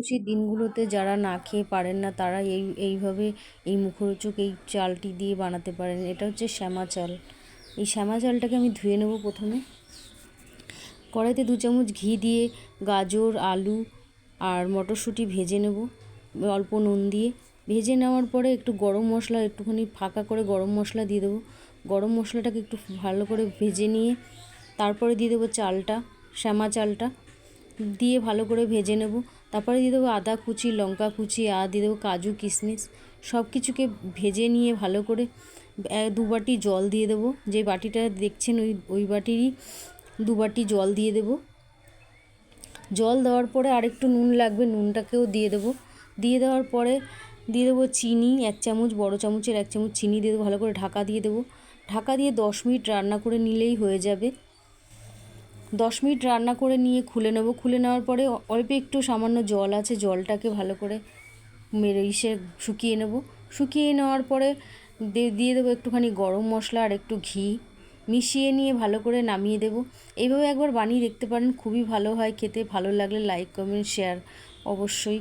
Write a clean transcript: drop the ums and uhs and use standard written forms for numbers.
একাদশীর দিনগুলোতে যারা না খেয়ে পারেন না তারা এইভাবে এই মুখরোচক এই চালটি দিয়ে বানাতে পারেন। এটা হচ্ছে শ্যামা চাল। এই শ্যামা চালটাকে আমি ধুয়ে নেব। প্রথমে কড়াইতে 2 চামচ ঘি দিয়ে গাজর, আলু আর মটরশুঁটি ভেজে নেব অল্প নুন দিয়ে। ভেজে নেওয়ার পরে একটু গরম মশলা, একটুখানি ফাঁকা করে গরম মশলা দিয়ে দেবো। গরম মশলাটাকে একটু ভালো করে ভেজে নিয়ে তারপরে দিয়ে দেবো চালটা, শ্যামা চালটা দিয়ে ভালো করে ভেজে নেব। তারপরে দিয়ে দেবো আদা কুচি, লঙ্কা কুচি, আর দিয়ে দেবো কাজু কিশমিশ। সব কিছুকে ভেজে নিয়ে ভালো করে 2 বাটি জল দিয়ে দেবো। যে বাটিটা দেখছেন ওই বাটিরই 2 বাটি জল দিয়ে দেবো। জল দেওয়ার পরে আরেকটু নুন লাগবে, নুনটাকেও দিয়ে দেবো। দিয়ে দেওয়ার পরে দিয়ে দেবো চিনি 1 চামচ, বড় চামচের 1 চামচ চিনি দিয়ে দেবো। ভালো করে ঢাকা দিয়ে দেবো। ঢাকা দিয়ে 10 মিনিট রান্না করে নিলেই হয়ে যাবে। 10 মিনিট রান্না করে নিয়ে খুলে নেব। খুলে নেওয়ার পরে অল্প একটু সামান্য জল আছে, জলটাকে ভালো করে শুকিয়ে নেব। শুকিয়ে নেওয়ার পরে দিয়ে দেবো একটুখানি গরম মশলা আর একটু ঘি, মিশিয়ে নিয়ে ভালো করে নামিয়ে দেব। এইভাবে একবার বানিয়ে দেখতে পারেন, খুবই ভালো হয় খেতে। ভালো লাগলে লাইক, কমেন্ট, শেয়ার অবশ্যই